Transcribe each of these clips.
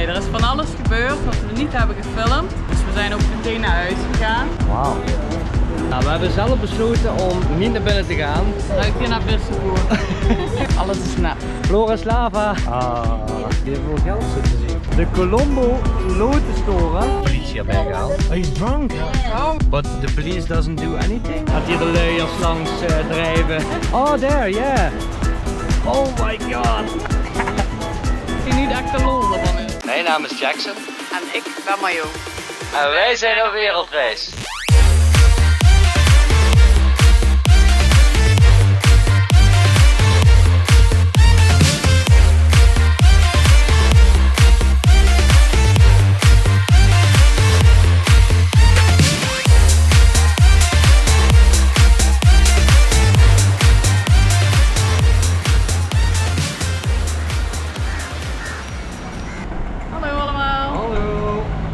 Nee, er is van alles gebeurd wat we niet hebben gefilmd. Dus we zijn ook meteen naar huis gegaan. Wauw. Nou, we hebben zelf besloten om niet naar binnen te gaan. Ruikt hier naar vissenvoer. Alles is nep. Floris Lava. Ah, hier veel geld zit te zien. De Colombo lotenstoren. Politie erbij gehaald. Hij is drunk. But the police doesn't do anything. Gaat hier de luiers langs drijven. Oh, there, yeah. Oh my god. Ik zie niet echt de lol ervan in. Mijn naam is Jackson. En ik ben Mayo. En wij zijn op wereldreis.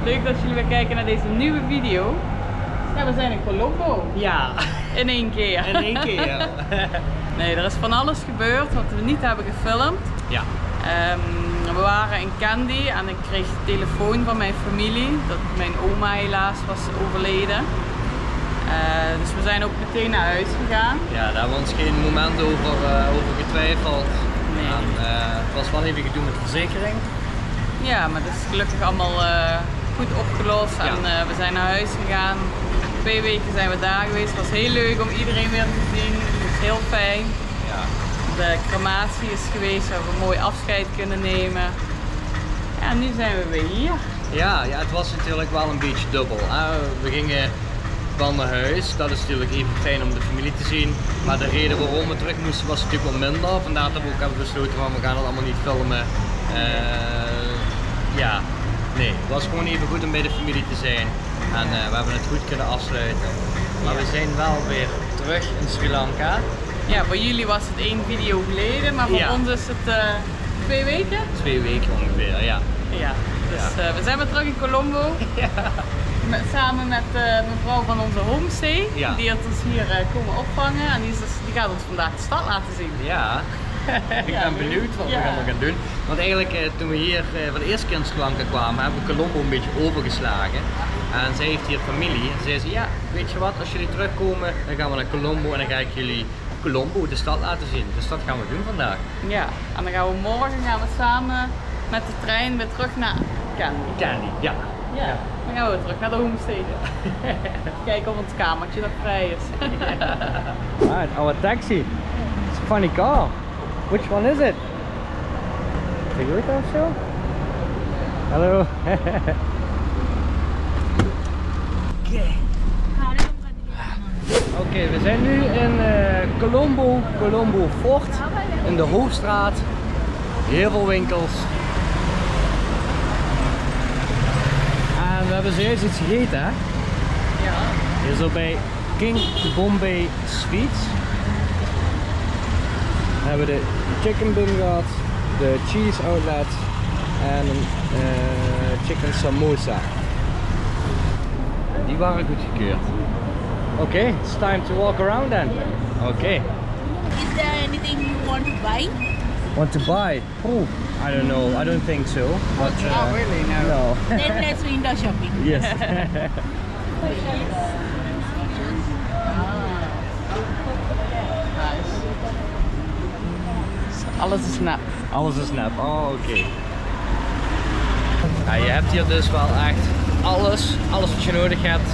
Leuk dat jullie weer kijken naar deze nieuwe video. Ja, we zijn in Colombo. Ja. In één keer. In één keer. Nee, er is van alles gebeurd wat we niet hebben gefilmd. Ja. We waren in Candy en ik kreeg telefoon van mijn familie dat mijn oma helaas was overleden. Dus we zijn ook meteen naar huis gegaan. Ja, daar hebben we ons geen moment over getwijfeld. Nee. En, het was wel even gedoe met de verzekering. Ja, maar het is gelukkig allemaal goed opgelost en we zijn naar huis gegaan. 2 weken zijn we daar geweest. Het was heel leuk om iedereen weer te zien. Het is heel fijn. Ja. De crematie is geweest, we hebben een mooi afscheid kunnen nemen. Ja, en nu zijn we weer hier. Ja, het was natuurlijk wel een beetje dubbel. We gingen wel naar huis. Dat is natuurlijk even fijn om de familie te zien. Maar de reden waarom we terug moesten was natuurlijk wel minder. Vandaar dat we ook hebben besloten van we gaan het allemaal niet filmen. Ja, nee, het was gewoon even goed om bij de familie te zijn en we hebben het goed kunnen afsluiten. Maar we zijn wel weer terug in Sri Lanka. Ja, voor jullie was het 1 video geleden, maar voor ons is het 2 weken? 2 weken ongeveer, ja. Ja, dus we zijn weer terug in Colombo. Ja. Samen met mevrouw van onze homestay, die had ons hier komen opvangen en die gaat ons vandaag de stad laten zien. Ja. Ik ben benieuwd wat we allemaal gaan doen. Want eigenlijk toen we hier voor de eerste keer in Sri Lanka kwamen, hebben we Colombo een beetje overgeslagen. En zij heeft hier familie. En zei ze, ja, weet je wat, als jullie terugkomen, dan gaan we naar Colombo en dan ga ik jullie Colombo, de stad, laten zien. Dus dat gaan we doen vandaag. Ja, en dan gaan we morgen samen met de trein weer terug naar Candy. Candy, ja. Ja, dan gaan we weer terug naar de homestay. Kijken of ons kamertje nog vrij is. Alright, our taxi. It's a funny car. Which one is it? Toyota of so? Hallo. Oké, we zijn nu in Colombo Fort, in de Hoofdstraat. Heel veel winkels. En we hebben zojuist iets gegeten, hè? Ja. Hier zo bij King Bombay Sweets. We hebben de chicken bun gehad, de cheese outlet en een chicken samosa. Die waren goed gekeurd. Oké, it's time to walk around then. Oké. Is there anything you want to buy? Want to buy? Oh, I don't know. I don't think so. But, Oh, really? No. Then let's window shopping. Yes. Alles is nep. Alles is nep. Oh, oké. Ja, je hebt hier dus wel echt alles wat je nodig hebt.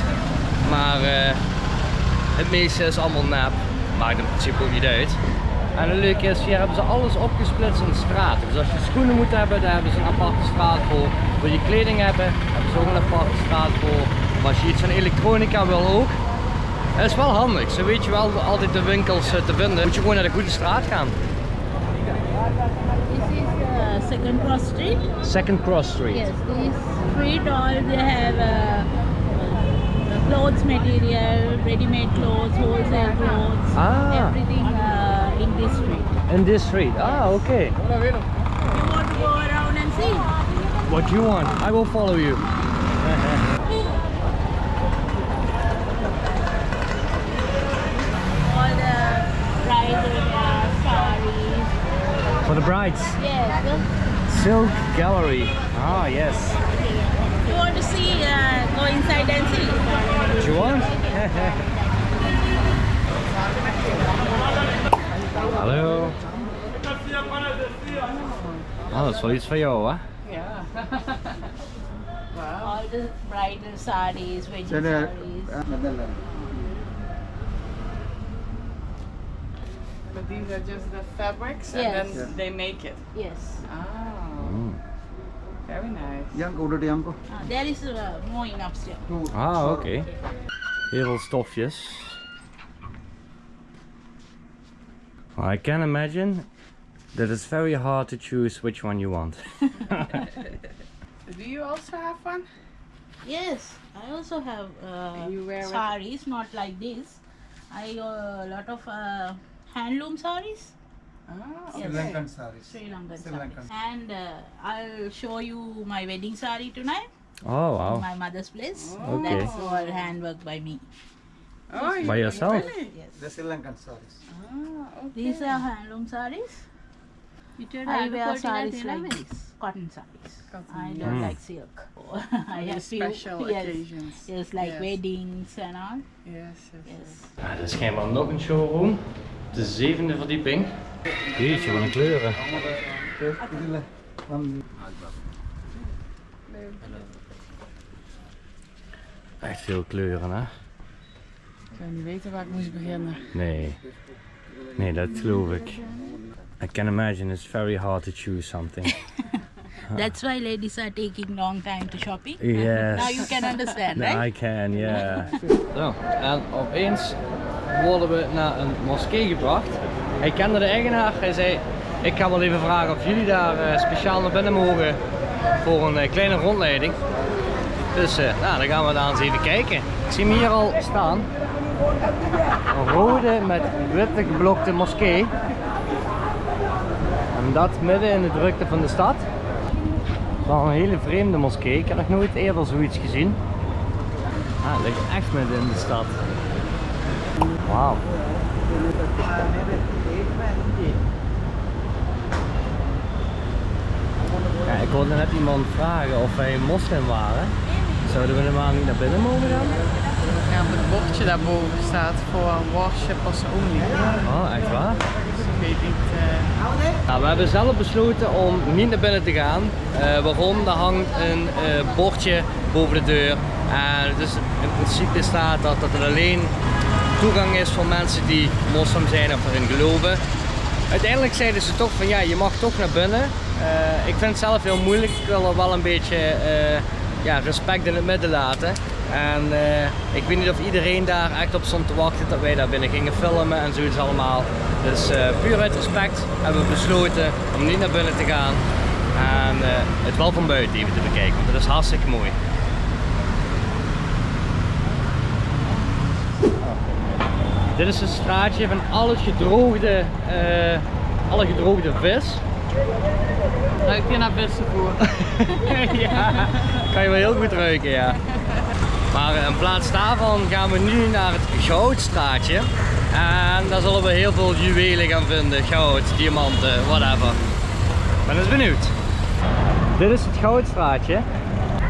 Maar het meeste is allemaal nep. Maakt in principe ook niet uit. En het leuke is, hier hebben ze alles opgesplitst in straten. Dus als je schoenen moet hebben, daar hebben ze een aparte straat voor. Wil je kleding hebben ze ook een aparte straat voor. Maar als je iets van elektronica wil ook. Dat is wel handig. Zo weet je wel altijd de winkels te vinden. Moet je gewoon naar de goede straat gaan. This is Second Cross Street. Second Cross Street. Yes, this street all they have clothes material, ready-made clothes, wholesale clothes, everything in this street. In this street. Ah, okay. You want to go around and see? What you want? I will follow you. All the bridal sarees. For the brides. Yes. Silk Gallery. Ah, yes. You want to see? Go inside and see. Do you want? Hallo. Ah, dat is wel iets voor jou, hè? Ja. Wow. All the bridal sarees, wedding sarees. But these are just the fabrics Yes. and then they make it. Yes. Oh, very nice. There is more in upstairs. Ah, oké. Heel veel stofjes. I can imagine that it's very hard to choose which one you want. Do you also have one? Yes, I also have You wear it? sarees, not like this. I a lot of handloom sarees. Oh, Yes. okay. Sri Lankan sarees. And I'll show you my wedding saree tonight. Oh, wow. My mother's place. Oh. Okay. That's all handwork by me. Oh, By yourself? Really? Yes. The Sri Lankan sarees. Ah, okay. These are handloom sarees. I wear sarees like this, cotton sarees. Cotton, I yes. don't like silk. I For have special few, yes, occasions. yes, like Yes. weddings and all. Yes, yes, Yes. Ja, dit is schijnbaar nog een showroom. De 7e verdieping. Jeetje, wat een kleuren. Echt veel kleuren, hè? Ik zou niet weten waar ik moest beginnen. Nee. Nee, dat geloof ik. I can imagine it's very hard to choose something. That's why ladies are taking long time to shopping. Yes. Now you can understand, No, right? I can, yeah. Zo, en opeens worden we naar een moskee gebracht. Hij kende de eigenaar. Hij zei, ik ga wel even vragen of jullie daar speciaal naar binnen mogen voor een kleine rondleiding. Dus nou, dan gaan we daar eens even kijken. Ik zie hem hier al staan. Een rode met witte geblokte moskee. En dat midden in de drukte van de stad. Wel een hele vreemde moskee. Ik heb nog nooit eerder zoiets gezien. Ah, het ligt echt midden in de stad. Wauw. Ja, ik hoorde net iemand vragen of wij moslim waren. Zouden we normaal niet naar binnen mogen gaan? Ja, op het bordje daarboven staat voor worshippers only. Oh, echt waar? Dus ik weet niet. Nou, we hebben zelf besloten om niet naar binnen te gaan. Waarom? Er hangt een bordje boven de deur. En dus in principe staat dat het alleen toegang is voor mensen die moslim zijn of erin geloven. Uiteindelijk zeiden ze toch van ja, je mag toch naar binnen. Ik vind het zelf heel moeilijk. Ik wil er wel een beetje ja, respect in het midden laten. En ik weet niet of iedereen daar echt op stond te wachten dat wij daar binnen gingen filmen en zoiets allemaal. Dus puur uit respect hebben we besloten om niet naar binnen te gaan. En het wel van buiten even te bekijken, want dat is hartstikke mooi. Dit is een straatje van al het gedroogde, alle gedroogde vis. Ruikt je naar vissenvoer? Ja, kan je wel heel goed ruiken, ja. Maar in plaats daarvan gaan we nu naar het Goudstraatje. En daar zullen we heel veel juwelen gaan vinden. Goud, diamanten, whatever. Ik ben eens benieuwd. Dit is het Goudstraatje.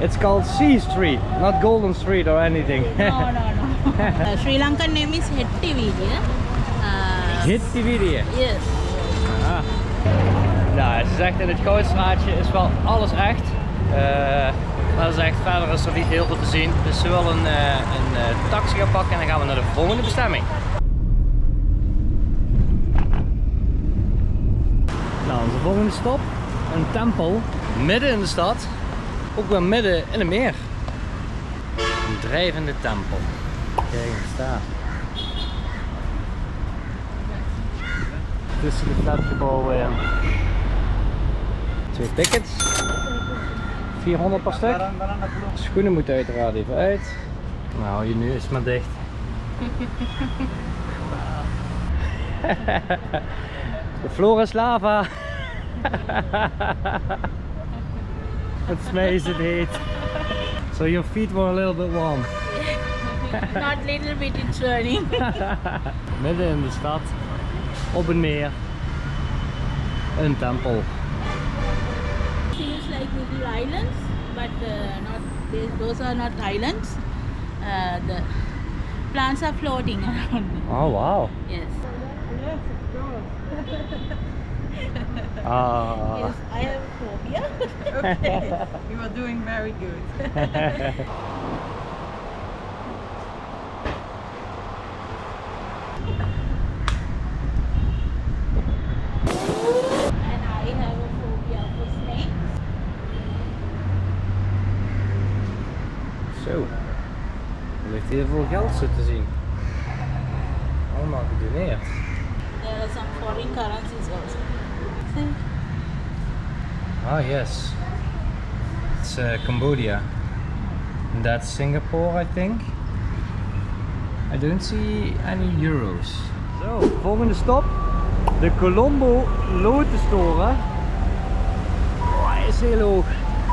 It's called Sea Street, not Golden Street or anything. No, no, no. Sri Lankan name is Hettividiya. Hettividiya. Yes. Ah. Nou, ze zegt in het Goudstraatje is wel alles echt. Maar ze zegt verder is er niet heel veel te zien. Dus ze wil een taxi gaan pakken en dan gaan we naar de volgende bestemming. Nou, onze volgende stop. Een tempel midden in de stad. Ook weer midden in het meer. Een drijvende tempel. Kijk eens daar. Tussen de flatgebouwen in. 2 tickets. 400 per stuk. Schoenen moeten uiteraard even uit. Nou, je neus maar dicht. De floor is lava. It's mij is het heet. So your feet were a little bit warm. Not little bit, it's burning. Midden in de stad, op een meer, een tempel. Seems like little islands, but not those are not islands. The plants are floating around. Oh wow. Yes. Yes, of course. Yes, I have a phobia. Okay, you are doing very good. And I have a phobia for snakes. Zo. Er ligt heel veel geld zo te zien. Allemaal gedoneerd. There are some foreign currencies also. See? Ah yes. It's Cambodia. And that's Singapore, I think. I don't see any euros. Zo, volgende stop. De Colombo Lotustoren. Oh, hij is heel hoog.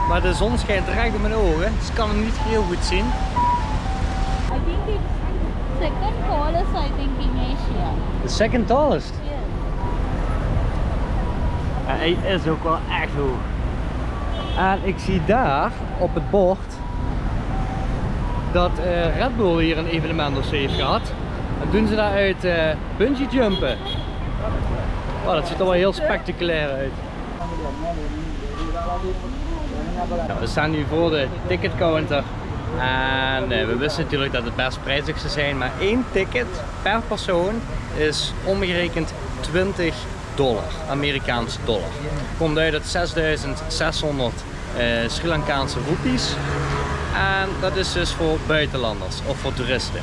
Maar de zon schijnt direct in mijn ogen, dus ik kan hem niet heel goed zien. I think it's second tallest, I think, in Asia. The second tallest. Yes. Ja, hij is ook wel echt hoog. En ik zie daar op het bord dat Red Bull hier een evenement of zo heeft gehad. En doen ze daaruit bungee jumpen. Oh, dat ziet er wel heel spectaculair uit. Nou, we staan nu voor de ticketcounter. En we wisten natuurlijk dat het best prijzig zou zijn, maar één ticket per persoon is omgerekend $20, Amerikaanse dollar. Komt uit op 6.600 Sri Lankaanse roepies. En dat is dus voor buitenlanders of voor toeristen.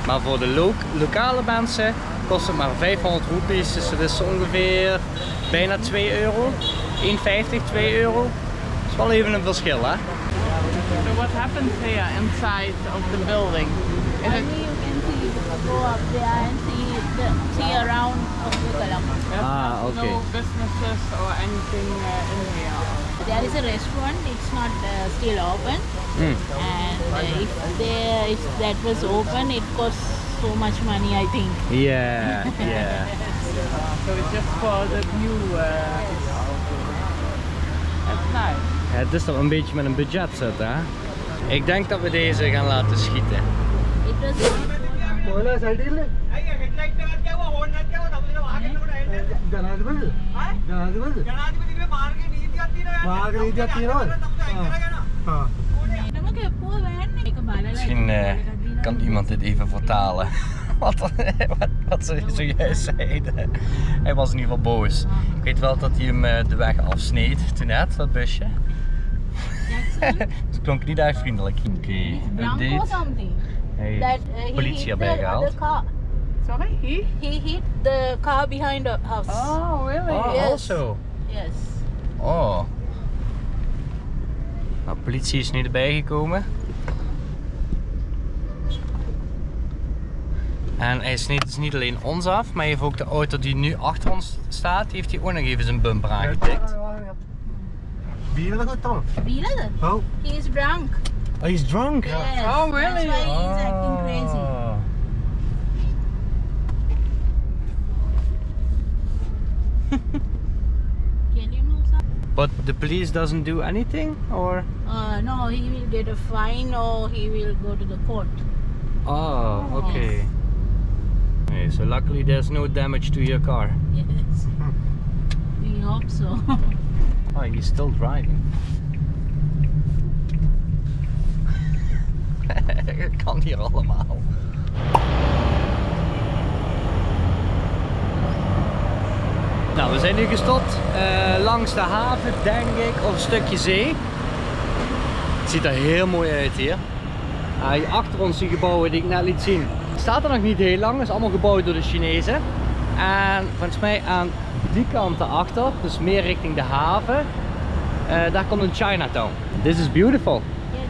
Maar voor de lokale mensen kost het maar 500 roepies, dus dat is ongeveer bijna 2 euro. 1,50, 2 euro. Dat is wel even een verschil, hè? So what happens here inside of the building? Is it Only you can see, go up there and see around of the Colombo. Ah, okay. no businesses or anything in here? There is a restaurant, it's not still open. And if that was open, it costs so much money, I think. Yeah, yeah. So it's just for the view. That's nice. Ja, het is toch een beetje met een budget zitten, hè? Ik denk dat we deze gaan laten schieten. It was Misschien kan iemand dit even vertalen. Wat ze zojuist zeiden. Hij was in ieder geval boos. Ik weet wel dat hij hem de weg afsneed toen net, dat busje. Het klonk niet erg vriendelijk. Oké, update. Hij heeft politie erbij gehaald. Sorry, He hit the car behind the house. Oh, really? Oh, Yes. also. Yes. Oh. Nou, politie is nu erbij gekomen. En hij sneed dus niet alleen ons af, maar hij heeft ook de auto die nu achter ons staat, heeft hij ook nog even zijn bumper aangetikt. Wheeler? Oh. He is drunk. Oh, he's drunk? Yes. Oh, really? That's why he is acting crazy. Oh. Can you move some? But the police doesn't do anything, or? No, he will get a fine or he will go to the court. Oh, okay. Okay, so luckily there's no damage to your car. Yes. We hope so. Oh, he's still driving. Het kan hier allemaal. Nou, we zijn nu gestopt langs de haven, denk ik, of een stukje zee. Het ziet er heel mooi uit hier. Hier achter ons die gebouwen die ik net liet zien. Het staat er nog niet heel lang, het is allemaal gebouwd door de Chinezen. En volgens mij aan die kant daarachter, dus meer richting de haven, daar komt een Chinatown. This is beautiful. Yes.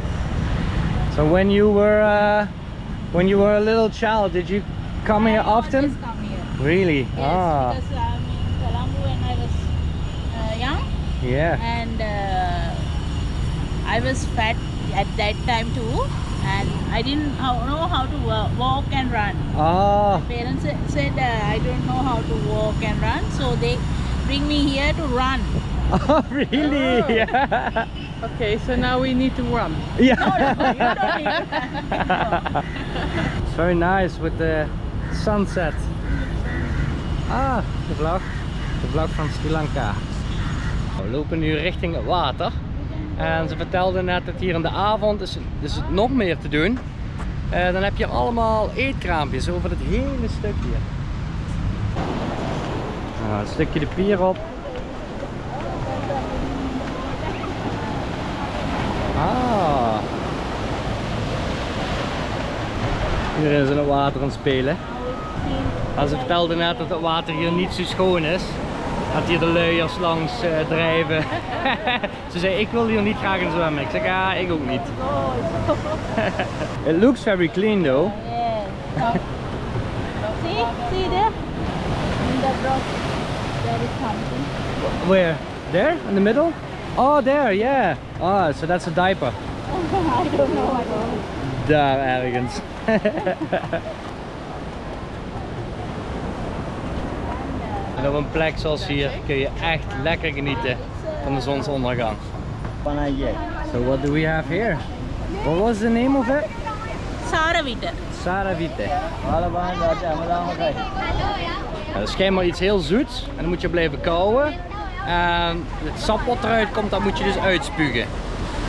So when you were a little child, did you come here often? Always come here. Really? Yes, Ah, because I'm in Colombo when I was young, yeah. and I was fat at that time too, and I didn't know how to walk and run. Ah, Parents said I don't know how to walk and run, so they bring me here to run. Oh, really? Oh. Yeah. Okay, so now we need to run. Yeah. No, you don't need to. It's very nice with the sunset. Ah, de vlag. De vlag van Sri Lanka. We lopen nu richting het water. En ze vertelde net dat hier in de avond is nog meer te doen. Dan heb je allemaal eetkraampjes over het hele stukje. Nou, een stukje de pier op. Ah. Iedereen is in het water aan het spelen. En ze vertelde net dat het water hier niet zo schoon is. Dat hier de luiers langs drijven. Ze zei, ik wil hier niet graag in zwemmen. Ik zeg, ja, ik ook niet. It looks very clean though. Yes. See there? In the drop, there is something. Where? There? In the middle? Oh, there, yeah. Oh, so that's a diaper. I don't know. Daar ergens. En op een plek zoals hier kun je echt lekker genieten van de zonsondergang. So what do we have here? What was the name of it? Saravita. Saravite. Dat is schijnbaar iets heel zoets en dan moet je blijven kauwen. En het sap wat eruit komt, dat moet je dus uitspugen.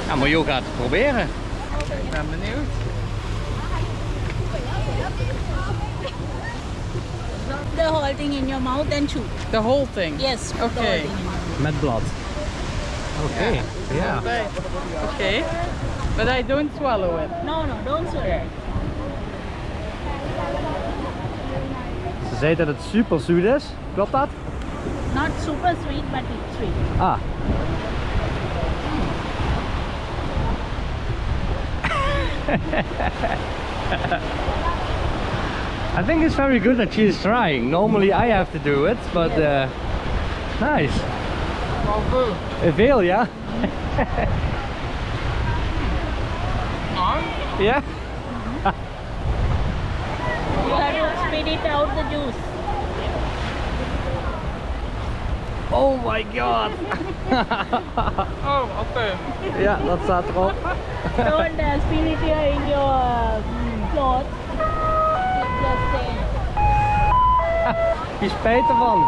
Ja, maar Jo gaat het proberen. Ik ben benieuwd. The whole thing in your mouth and chew. The whole thing? Yes. the Okay. whole thing. Met blad. Oké, ja. Okay. But I don't swallow it. No, don't swallow. Ze zei dat het super zoet is. Klopt dat? Not super sweet, but it's sweet. Ah. I think it's very good that she's trying. Normally I have to do it, but nice. Well, good. Veel, ja? Ja? You have to spit it out the juice. Oh my god! Oh, okay. Ja, dat staat erop. Don't spit it here in your clothes. Just stay. Je spijt ervan.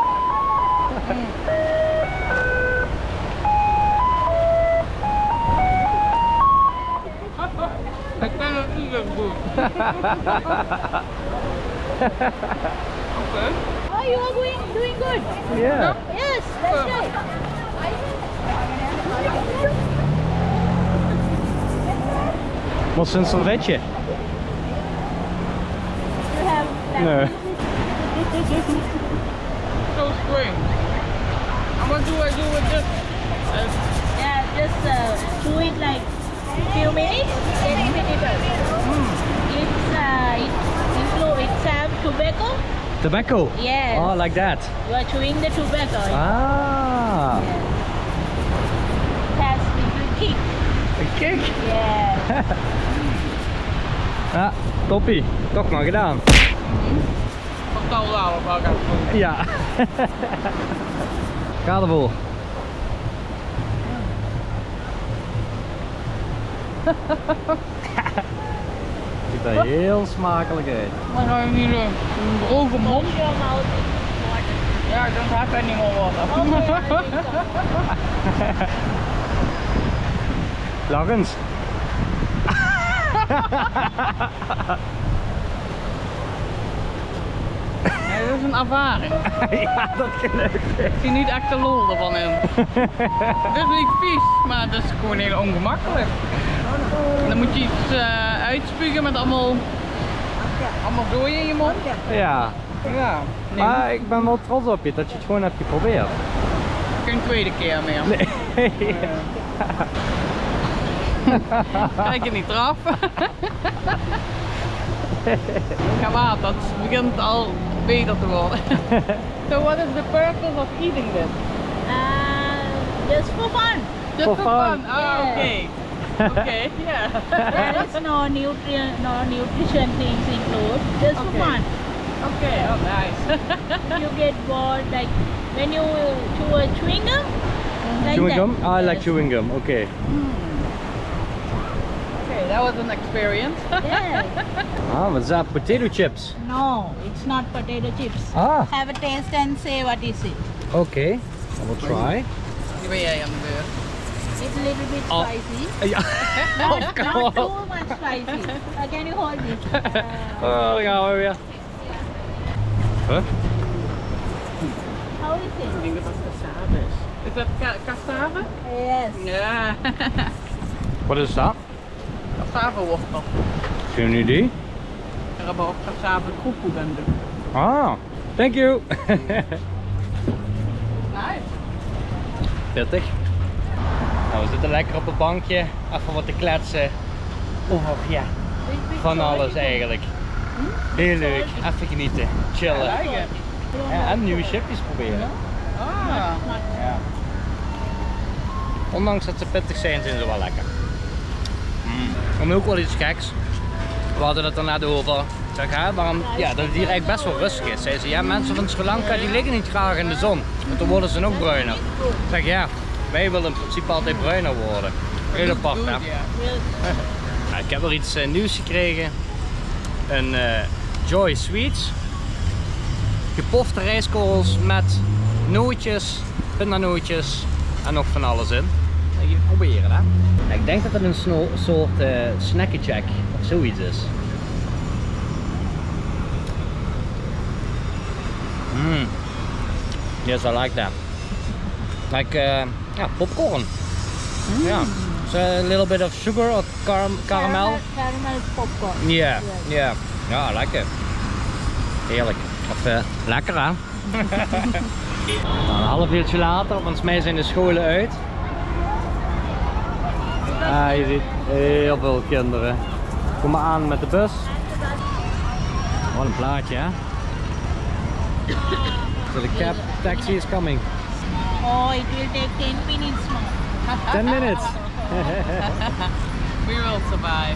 I cannot eat it good. Okay. Oh, you are doing good. Ja. Yes, that's right. Wat is een servetje? You have Nee. So strange. And what do I do with this? yeah, just chew it like few minutes, then spit it out. It's have tobacco. Tobacco? Yes. Oh, like that. You are chewing the tobacco. Ah. Yes. It has little kick. Een kick. Yeah. Ja, toppie. Toch maar gedaan. Vertel daarop wel gaan doen. Ja. Ga ervoor. Ziet er heel smakelijk uit. Maar ga je niet een droge mond? Wash your mouth with water. Ja, dan ga ik niet meer worden. Lach eens. Ja, dat is een ervaring. Ja, dat geloof ik. Ik zie niet echt de lol ervan in. Het is niet vies, maar het is gewoon heel ongemakkelijk. En dan moet je iets uitspugen met allemaal zooi in je mond. Ja. Ja, nee, Maar ik ben wel trots op je dat je het gewoon hebt geprobeerd. geen tweede keer meer. Nee. Kijk je niet eraf. Ja, water, het begint al beter te worden. So what is the purpose of eating this? Just for fun. Just For for fun. fun. Ah, Yeah. okay. Okay, yeah. There is no nutrition things included. Just for Okay. fun. Okay, oh nice. You get bored, like when you chew a chewing gum, Chewing that. gum? I like Yes. chewing gum, okay. Okay, that was an experience. Yeah. Ah, what's that? Potato chips. No, it's not potato chips. Ah, Have a taste and say what is it. okay. I will try. Nu ben jij aan de beurt. It's a little bit Oh. spicy. Ja. Not too much spicy. Can you hold it? Oh, daar gaan we weer. Huh? How is Ik it? denk dat dat cassave is. Is dat cassave? Yes. Ja. Wat is dat? Cassavewortel. Geen idee. We hebben ook cassave koekoek. Ah, thank you. Nice. Pittig. Nou, we zitten lekker op een bankje, even wat te kletsen over ja, van alles eigenlijk. Heel leuk, even genieten, chillen. I like it. Ja, en nieuwe chipjes proberen. Ah. Ja. Ondanks dat ze pittig zijn, zijn ze wel lekker. En ook wel iets geks. We hadden het er net over. Ik zeg, hè, waarom, ja, dat het hier eigenlijk best wel rustig is. Zei ze, ja, mensen van Sri Lanka die liggen niet graag in de zon. Want dan worden ze ook bruiner. Ik zeg, ja, wij willen in principe altijd bruiner worden. Heel apart, hè. Ja. Nou, ik heb er iets nieuws gekregen. Een Joy Sweets. Gepofte rijstkorrels met nootjes, pindanootjes en nog van alles in. Even proberen, hè. Ik denk dat het een soort snackie-jack of zoiets is. Yes, I like that. Like yeah, popcorn. Yeah, it's a little bit of sugar or caramel. Caramel popcorn. Yeah, Yes. yeah. Ja, I like it. Heerlijk. Of lekker hè? Nou, een half uurtje later, volgens mij zijn de scholen uit. Ah, je ziet heel veel kinderen. Komen aan met de bus. Wat een plaatje hè? So the cab taxi is coming. Oh, it will take 10 minutes more. 10 minutes. We will survive.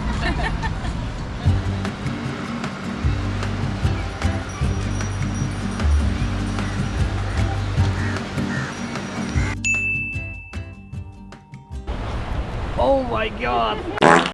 Oh my god.